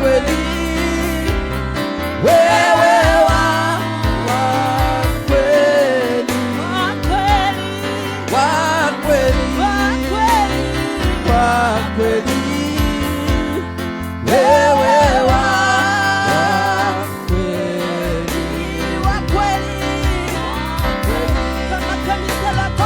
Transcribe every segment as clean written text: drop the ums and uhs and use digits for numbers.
kweli, wewe wa kweli, wa kweli, wa kweli, wewe wa kweli, wa kweli, kama kanisa lako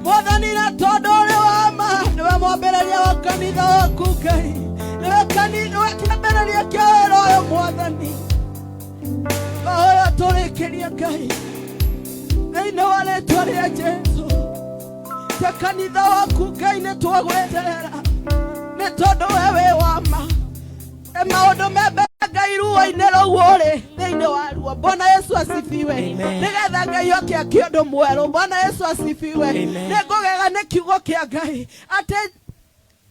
Mwathani na tondũ ũrĩ wa ma nĩwe mwambe mwambĩrĩria wa kanitha waku Ngai. Nĩwe kĩambĩrĩria kĩa wĩra ũyũ Mwathani. Oya tũrĩkĩrie Ngai thĩinĩ wa rĩĩtwa rĩa Jesũ. Ta kanitha waku Ngai nĩtwagweterera nĩ tondũ we wĩ wa ma. Maũndũ membere Ngai ruo-inĩ rũu ũrĩ thĩinĩ wa ruo. Bwana Yesu asifiwe. Nĩgetha Ngai oke kĩũndũ mwerũ. Bwana Yesu asifiwe. Nĩngũgega nĩ kiugo kĩa Ngai atĩ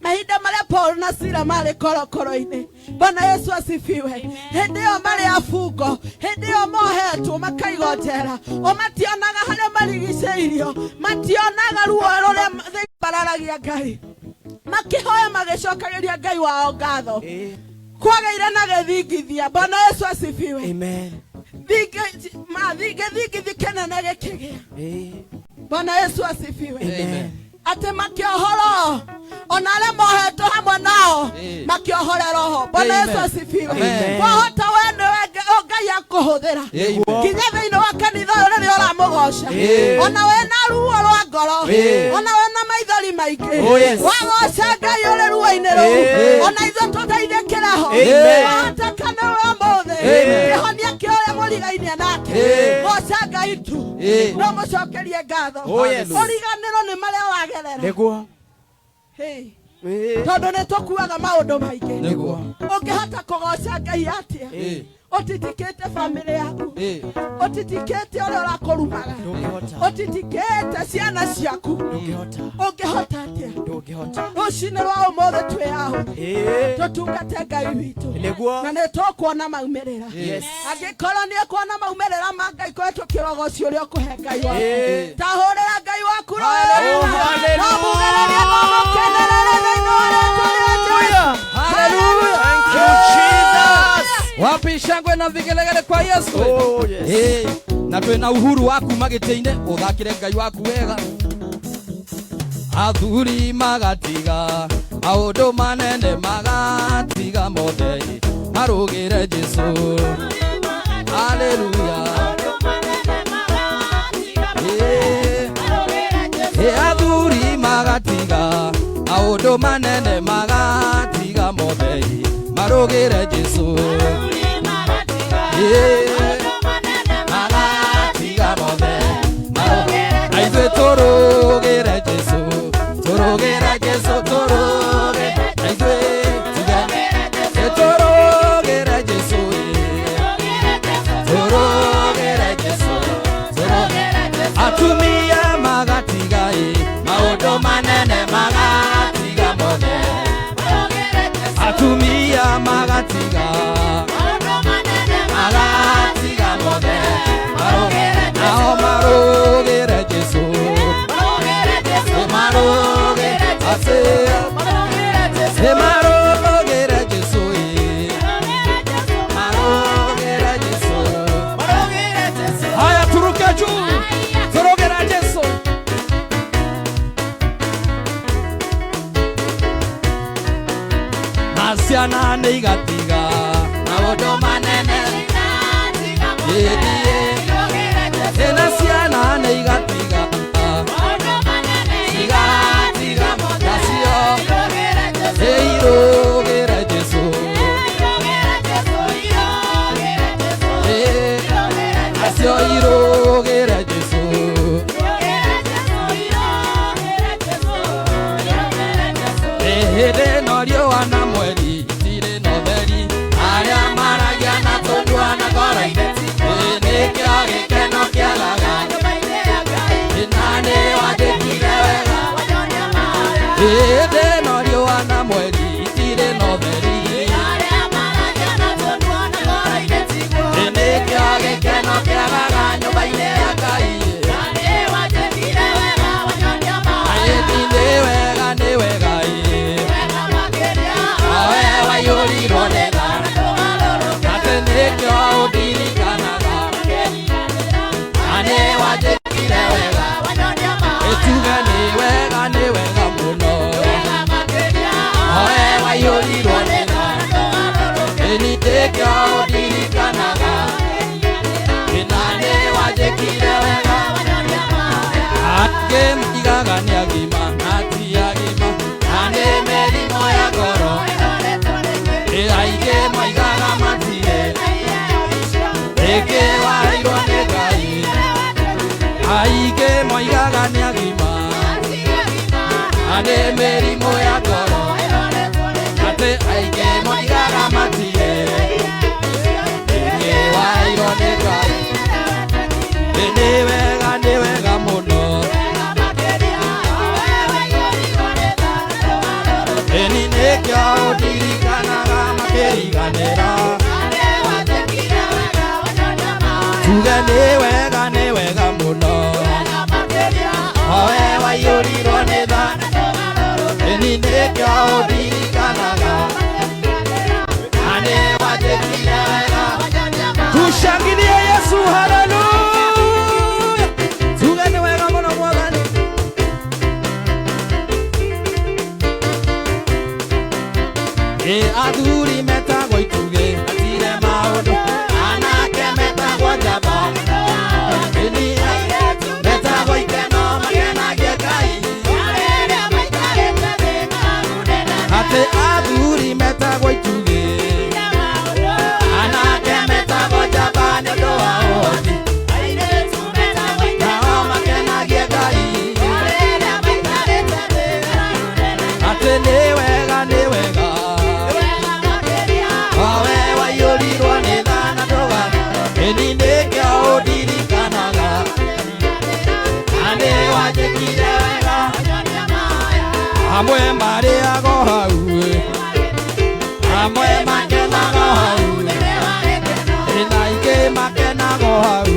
mahinda marĩa Paul na Sila marĩ korokoro-inĩ. Bwana Yesu asifiwe. Hĩndĩ ĩyo marĩ afungo, hĩndĩ ĩyo mohetwo makaigwo njera, o mationaga harĩa marigicĩirio, mationaga ruo rũrĩa bararagia Ngai, makĩhoya magĩcokagĩria Ngai wao ngatho. Kwagĩire na gĩthingithia. Bwana Yesu asifiwe. Amen. Thingithithi kĩnene gĩkĩgĩa. Bwana Yesu asifiwe. Amen. Atĩ makĩohorwo ona arĩa mohetwo hamwe nao makĩohorera ho. Bwana Yesu asifiwe. Wahota we nĩwe Ngai akũhũthĩra nginya thĩinĩ wa kanitha ũyũ rĩrĩa ũramũgoca. Ona we na ruo rwa ngoro, ona we na maithori maingĩ, wagoca Ngai ũrĩ ruo-inĩ rũu, ona ithuĩ tũteithĩkĩre ho. Wahota kana we ũmũthĩ kĩhonia kĩa ũrĩa mũrigainie nake, goca Ngai tu no mũcokerie ngatho. Ũriganĩrwo nĩ marĩa wagerera nĩguo tondũ nĩtũkuaga maũndũ maingĩ. Ũngĩhota kũgoca Ngai atĩa ũtitikĩte bamĩrĩ yaku, ũtitikĩte ũrĩa ũrakũrumaga, ũtitikĩte ciana ciaku, ũngĩhota atĩa? Rũciinĩ rwa ũmũthĩ twĩyaho tũtungate Ngai witũ na nĩtũkuona maumĩrĩra. Angĩkorwo nĩekuona maumĩrĩra ma Ngai kũhetũkĩra ũgoci ũrĩa ũkũhe Ngai waku, tahũrĩra Ngai waku rũĩ, no mugĩrĩrie no mũkenerere thĩinĩ wa rĩĩtwa rĩa Jesũ. Hallelujah. Thank you Jesus. Wapi shangwe na vigelegele kwa Yesu. Na twĩna uhuru waku magĩtĩ-inĩ ũthakĩre Ngai waku wega. Athuri magatiga maũndũ manene magatiga mothe marũgĩre Jesũ. Hallelujah. Athuri magatiga maũndũ manene magatiga mothe marũgĩre Jesũ. Magatiga mothe aithuĩ tũrũgĩre Jesũ, tũrũgĩre Jesũ, tũrũgĩre aithuĩ tũrũgĩre Jesũ, tũrũgĩre Jesũ, atumia magatiga maũndũ manene magatiga mothe, atumia magatiga magatiga mothe nao marũgĩre Jesũ, marũgĩre Jesũ, marũgĩre Jesũ. Haya turuke juu, tũrũgĩre Jesũ. Na ciana nĩigatiga maũndũ manene, na ciana nĩigatiga igatiga nacio irũgĩre Jesũ, nacio irũgĩre Jesũ. Hĩndĩ ĩno riũa na mweri itirĩ na ũtheri, arĩa maragia na tũnduana ngoro-inĩ, nĩkĩo gĩkeno kĩagaga na nĩwandĩkire wega. Hĩndĩ ĩno riũa na mweri itirĩ na ũtheri, nĩkĩo gĩkeno kĩagaga nyũmba-inĩ ya Ngai. Nĩ wega mĩrimũ ya ngoro atĩ aingĩ moigaga matirĩ wairwo nĩ Ngai nĩ wega mũno ĩni nĩkĩo ũndirikanaga makĩriganĩra tuge nĩ wega mũno owe waiyũrirwo nĩ tha ĩni nĩkĩo ũndirikanaga na nĩ wanjĩkire wega tushangilie Yesu haleluya tuge nĩ wega mũno Mwathani athuri metagwo ituge matire maũndũ anake metagwo njamba metagwo ikeno makenagia Ngai atĩ athuri metagwo ituge anake metagwo njamba nĩ ũndũ wa ũhoti nao makenagia Ngai atĩ nĩ wega owe waiyũrirwo nĩ tha na ndũga ĩni nĩkĩo ũndirikanaga na nĩ wanjĩkire wega amwe marĩago hau amwe makenago hau na ingĩ makenago hau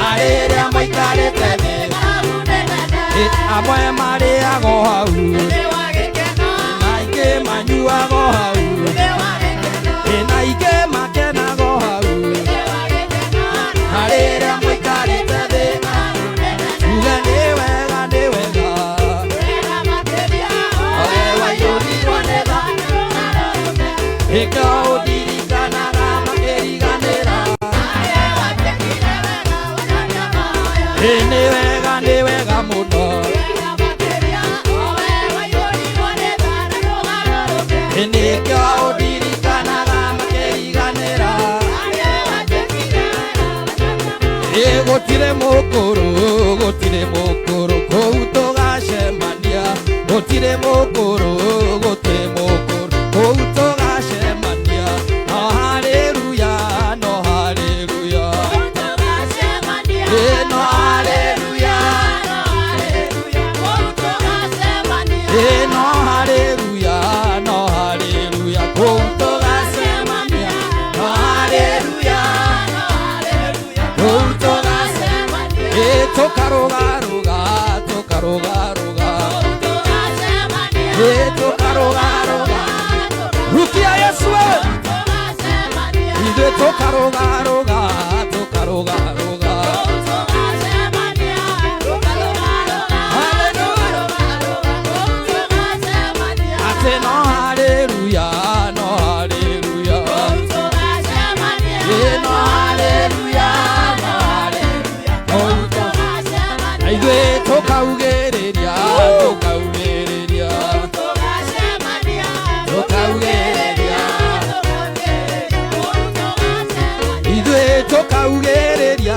arĩrĩa maikarĩte thĩ amwe marĩago hau na ingĩ manyuago hau na ingĩ makenago hau arĩrĩa maikarĩte thĩ tuge nĩ wega owe waiyũrirwo nĩ tha ĩka ũndirikanaga makĩriganĩra nĩ wega mũno nĩkĩo ũndirikanaga makĩriganĩra gũtirĩ mũkũrũ kũu tũgacemania gũtirĩ mũkũrũ kũu tũgacemania no haleluya no haleluya no haleluya no haleluya no haleluya kũu tũgacemania no haleluya kũu tũgacemania tũkarũgarũga tũkarũgarũga rukia Yesu ithuĩ tũkarũgarũga atĩ no haleluya no haleluya no haleluya ithuĩ tũkaugĩrĩria ithuĩ tũkaugĩrĩria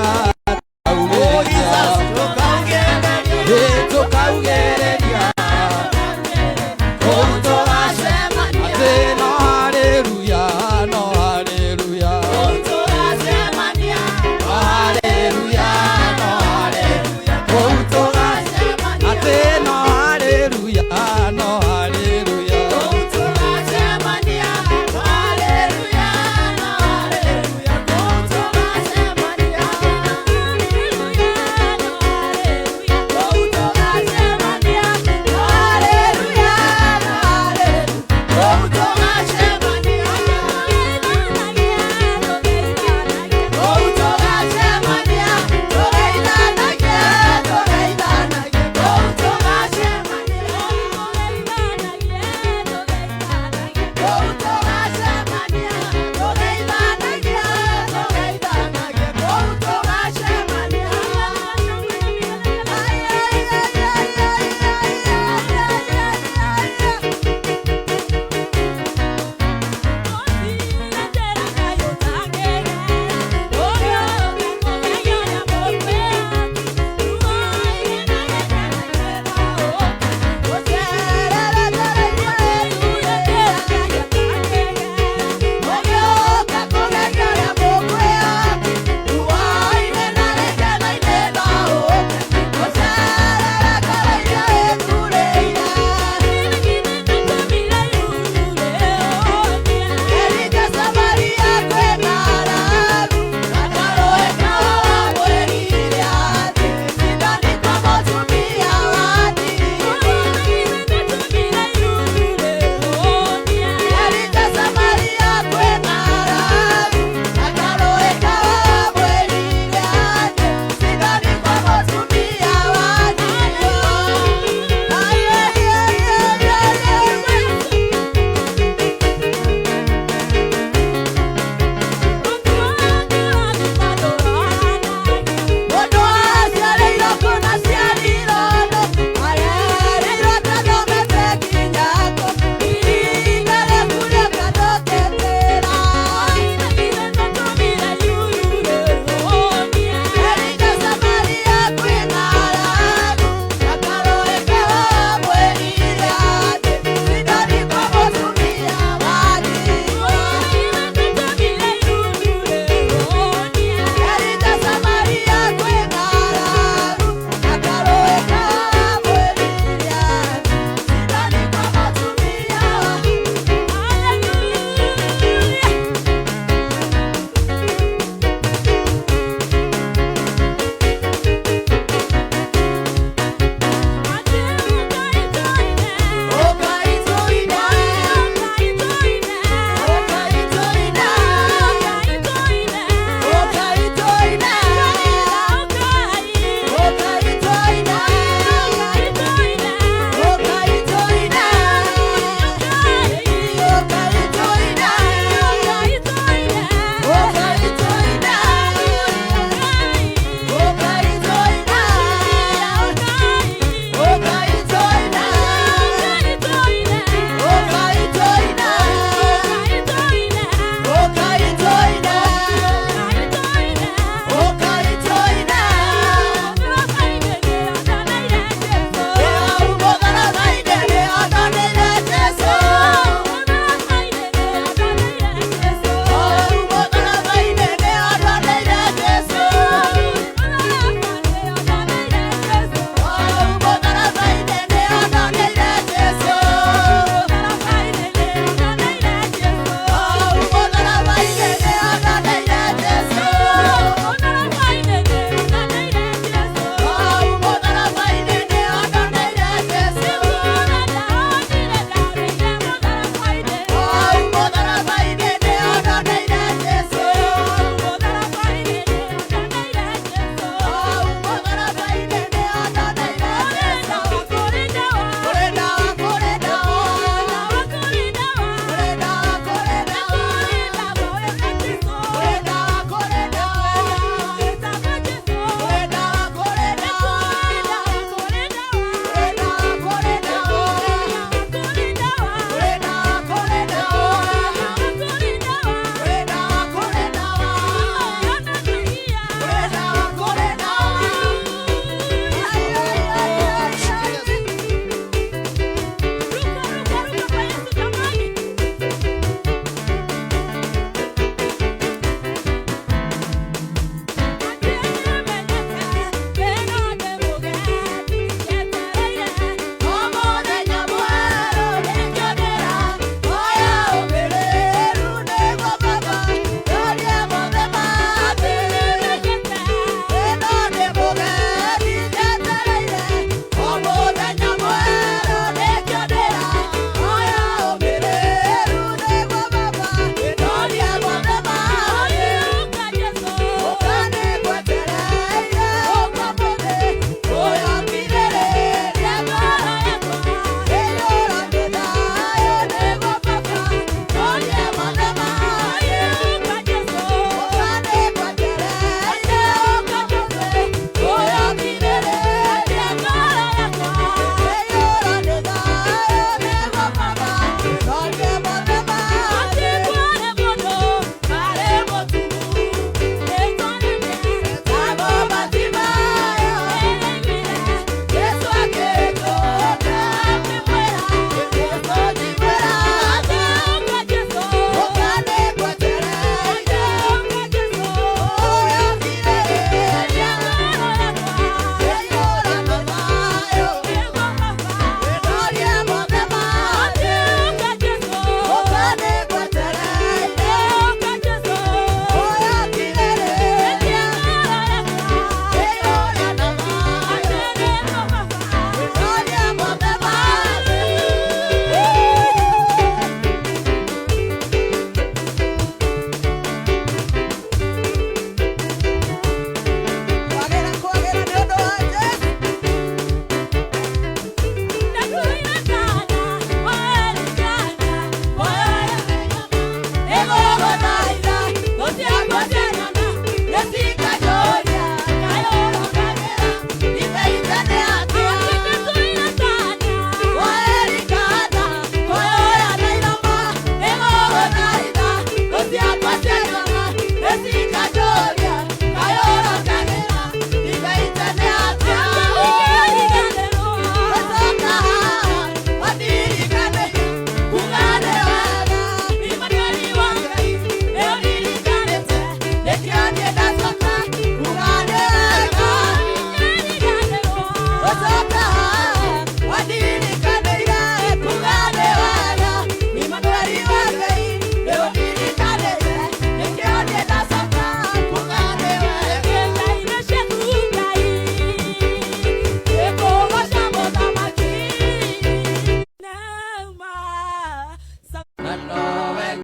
Mano